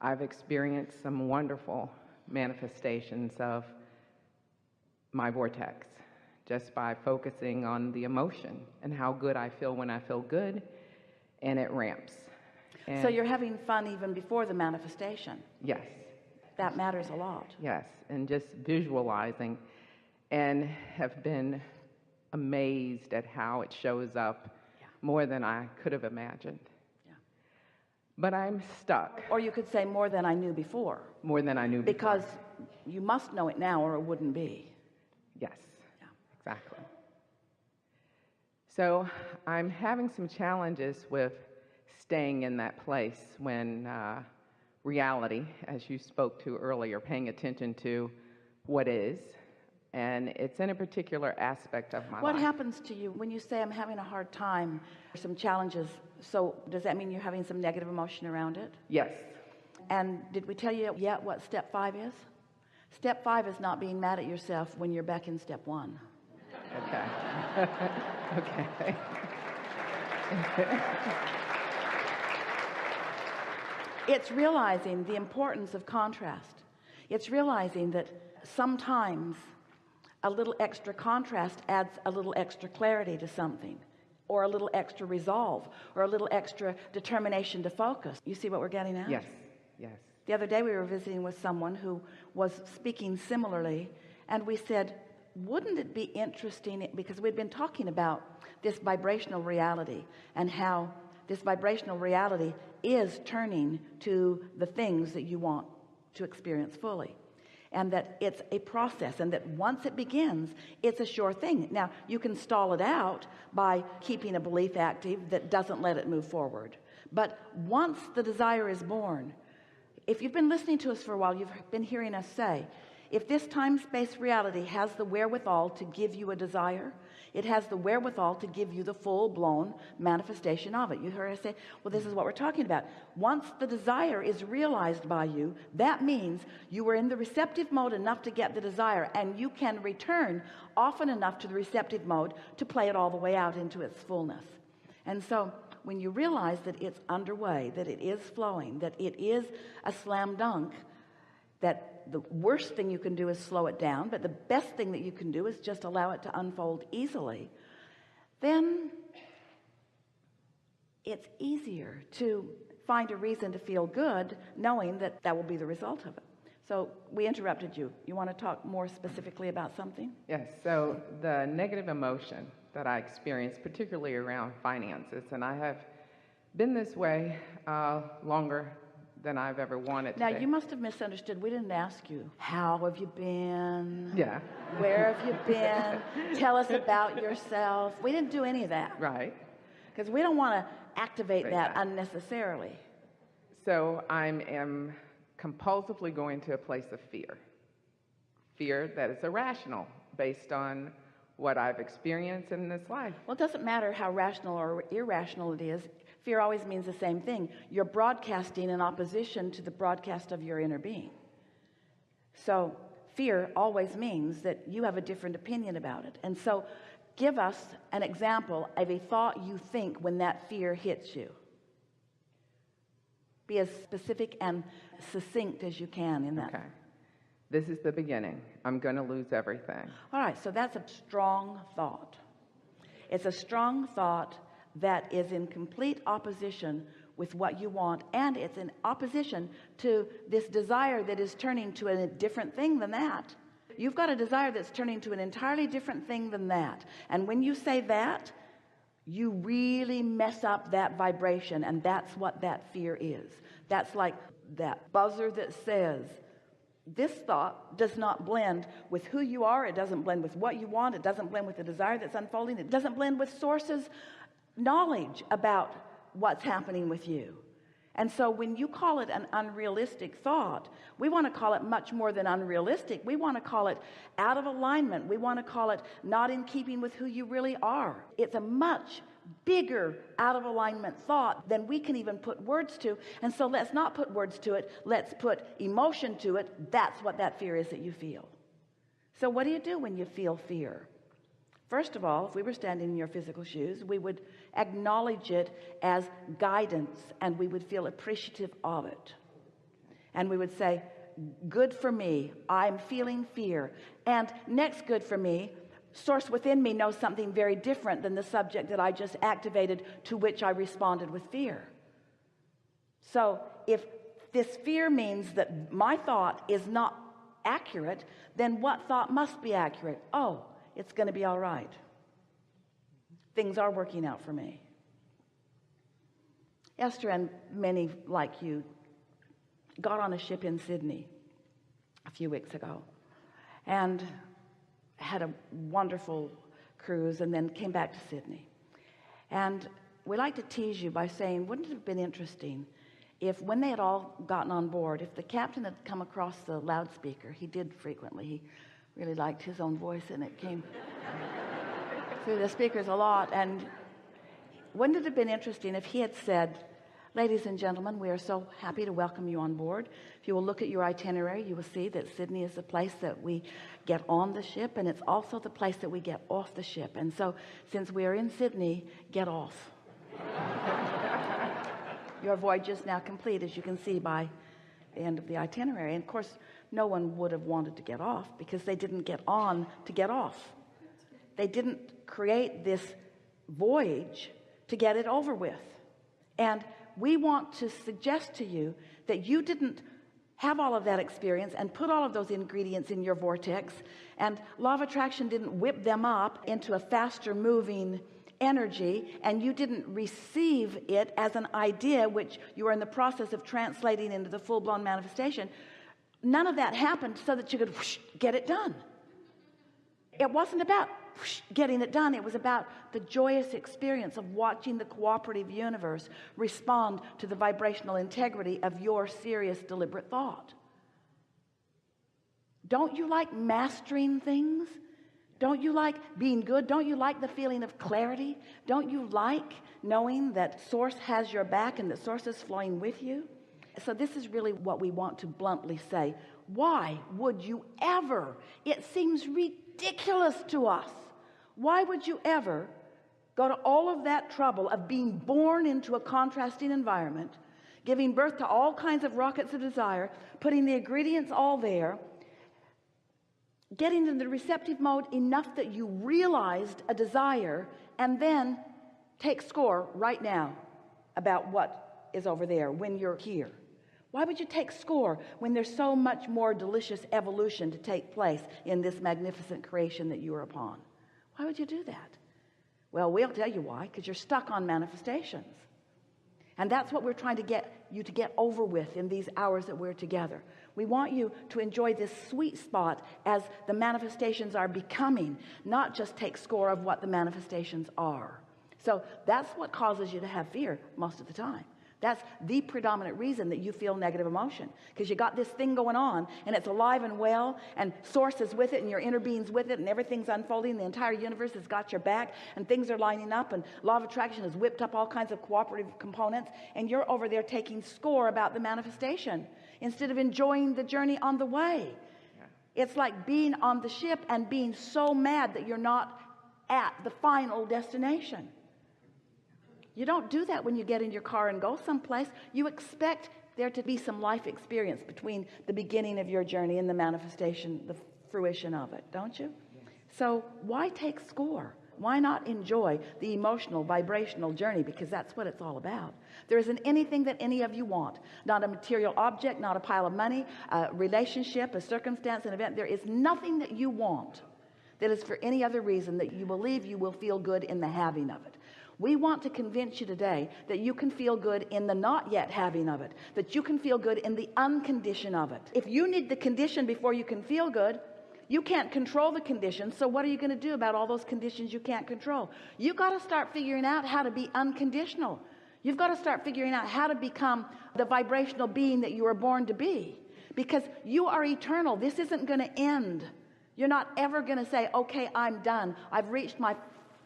I've experienced some wonderful manifestations of my vortex just by focusing on the emotion and how good I feel when I feel good, and it ramps. And so you're having fun even before the manifestation. Yes. That matters a lot. Yes, and just visualizing, and have been amazed at how it shows up more than I could have imagined. Yeah. But I'm stuck. Or you could say more than I knew before. More than I knew before. Because you must know it now or it wouldn't be. Yes, yeah. Exactly. So I'm having some challenges with staying in that place when reality, as you spoke to earlier, paying attention to what is, and it's in a particular aspect of my life. What happens to you when you say I'm having a hard time, some challenges? So does that mean you're having some negative emotion around it? Yes. And did we tell you yet what step 5 is? Step 5 is not being mad at yourself when you're back in step 1. Okay. Okay. It's realizing the importance of contrast. It's realizing that sometimes a little extra contrast adds a little extra clarity to something, or a little extra resolve, or a little extra determination to focus. You see what we're getting at? Yes, yes. The other day we were visiting with someone who was speaking similarly, and we said, wouldn't it be interesting, because we'd been talking about this vibrational reality and how this vibrational reality is turning to the things that you want to experience fully, and that it's a process, and that once it begins, it's a sure thing. Now, you can stall it out by keeping a belief active that doesn't let it move forward, but once the desire is born, if you've been listening to us for a while, you've been hearing us say, if this time-space reality has the wherewithal to give you a desire, it has the wherewithal to give you the full-blown manifestation of it. You heard us say, well, this is what we're talking about. Once the desire is realized by you, that means you were in the receptive mode enough to get the desire, and you can return often enough to the receptive mode to play it all the way out into its fullness. And so when you realize that it's underway, that it is flowing, that it is a slam dunk, that the worst thing you can do is slow it down, but the best thing that you can do is just allow it to unfold easily, then it's easier to find a reason to feel good knowing that that will be the result of it. So we interrupted you. You want to talk more specifically about something? Yes. So the negative emotion that I experience, particularly around finances, and I have been this way longer than I've ever wanted to Now, be. you must have misunderstood. We didn't ask you, how have you been? Yeah. Where have you been? Tell us about yourself. We didn't do any of that. Right. Because we don't want to activate that unnecessarily. So I am compulsively going to a place of fear. Fear that is irrational based on what I've experienced in this life. Well, it doesn't matter how rational or irrational it is. Fear always means the same thing. You're broadcasting in opposition to the broadcast of your inner being. So fear always means that you have a different opinion about it. And so give us an example of a thought you think when that fear hits you. Be as specific and succinct as you can in that. Okay. This is the beginning. I'm going to lose everything. All right, so that's a strong thought. It's a strong thought that is in complete opposition with what you want, and it's in opposition to this desire that is turning to a different thing than that. You've got a desire that's turning to an entirely different thing than that, and when you say that, you really mess up that vibration, and that's what that fear is. That's like that buzzer that says, this thought does not blend with who you are. It doesn't blend with what you want. It doesn't blend with the desire that's unfolding. It doesn't blend with sources knowledge about what's happening with you. And so when you call it an unrealistic thought, we want to call it much more than unrealistic. We want to call it out of alignment. We want to call it not in keeping with who you really are. It's a much bigger out of alignment thought than we can even put words to. And so let's not put words to it. Let's put emotion to it. That's what that fear is that you feel. So what do you do when you feel fear? First of all, if we were standing in your physical shoes, we would acknowledge it as guidance, and we would feel appreciative of it. And we would say, good for me, I'm feeling fear. And next, good for me, source within me knows something very different than the subject that I just activated, to which I responded with fear. So if this fear means that my thought is not accurate, then what thought must be accurate? Oh, it's going to be all right. Things are working out for me. Esther and many like you got on a ship in Sydney a few weeks ago and had a wonderful cruise, and then came back to Sydney. And we like to tease you by saying, wouldn't it have been interesting if, when they had all gotten on board, if the captain had come across the loudspeaker? He did frequently. He really liked his own voice, and it came through the speakers a lot. And wouldn't it have been interesting if he had said, ladies and gentlemen, we are so happy to welcome you on board. If you will look at your itinerary, you will see that Sydney is the place that we get on the ship, and it's also the place that we get off the ship. And so, since we are in Sydney, get off. Your voyage is now complete, as you can see by the end of the itinerary. And of course, no one would have wanted to get off, because they didn't get on to get off. They didn't create this voyage to get it over with. And we want to suggest to you that you didn't have all of that experience and put all of those ingredients in your vortex, and law of attraction didn't whip them up into a faster moving energy, and you didn't receive it as an idea which you are in the process of translating into the full-blown manifestation. None of that happened so that you could get it done. It wasn't about getting it done. It was about the joyous experience of watching the cooperative universe respond to the vibrational integrity of your serious, deliberate thought. Don't you like mastering things? Don't you like being good? Don't you like the feeling of clarity? Don't you like knowing that Source has your back and that Source is flowing with you? So this is really what we want to bluntly say. Why would you ever? It seems ridiculous to us. Why would you ever go to all of that trouble of being born into a contrasting environment, giving birth to all kinds of rockets of desire, putting the ingredients all there, getting into the receptive mode enough that you realized a desire, and then take score right now about what is over there when you're here? Why would you take score when there's so much more delicious evolution to take place in this magnificent creation that you are upon? Why would you do that? Well, we'll tell you why. Because you're stuck on manifestations. And that's what we're trying to get you to get over with in these hours that we're together. We want you to enjoy this sweet spot as the manifestations are becoming, not just take score of what the manifestations are. So that's what causes you to have fear most of the time. That's the predominant reason that you feel negative emotion, because you got this thing going on and it's alive and well, and Source is with it, and your inner being's with it, and everything's unfolding. The entire universe has got your back, and things are lining up, and law of attraction has whipped up all kinds of cooperative components, and you're over there taking score about the manifestation instead of enjoying the journey on the way. It's like being on the ship and being so mad that you're not at the final destination. You don't do that when you get in your car and go someplace. You expect there to be some life experience between the beginning of your journey and the manifestation, the fruition of it, don't you? So why take score? Why not enjoy the emotional, vibrational journey? Because that's what it's all about. There isn't anything that any of you want. Not a material object, not a pile of money, a relationship, a circumstance, an event. There is nothing that you want that is for any other reason that you believe you will feel good in the having of it. We want to convince you today that you can feel good in the not yet having of it, that you can feel good in the uncondition of it. If you need the condition before you can feel good, you can't control the conditions. So what are you going to do about all those conditions you can't control? You've got to start figuring out how to be unconditional. You've got to start figuring out how to become the vibrational being that you were born to be, because you are eternal. This isn't going to end. You're not ever going to say, okay, I'm done. I've reached my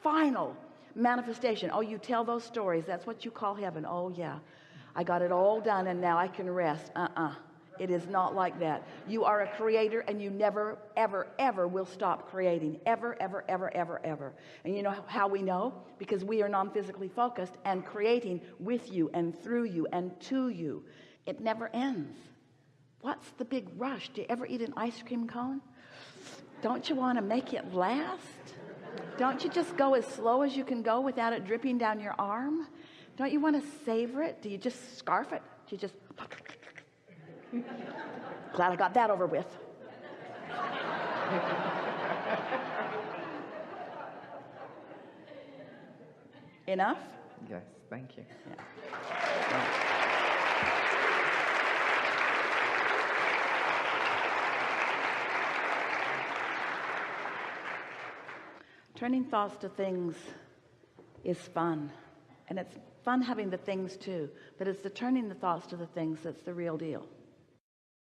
final manifestation. Oh, you tell those stories. That's what you call heaven. Oh, yeah. I got it all done and now I can rest. It is not like that. You are a creator, and you never, ever, ever will stop creating. Ever, ever, ever, ever, ever. And you know how we know? Because we are non-physically focused and creating with you and through you and to you. It never ends. what's the big rush? Do you ever eat an ice cream cone? Don't you want to make it last? Don't you just go as slow as you can go without it dripping down your arm? Don't you want to savor it? Do you just scarf it? Do you just... Glad I got that over with. Enough? Yes, thank you. Yeah. Turning thoughts to things is fun, and it's fun having the things too, but it's the turning the thoughts to the things that's the real deal.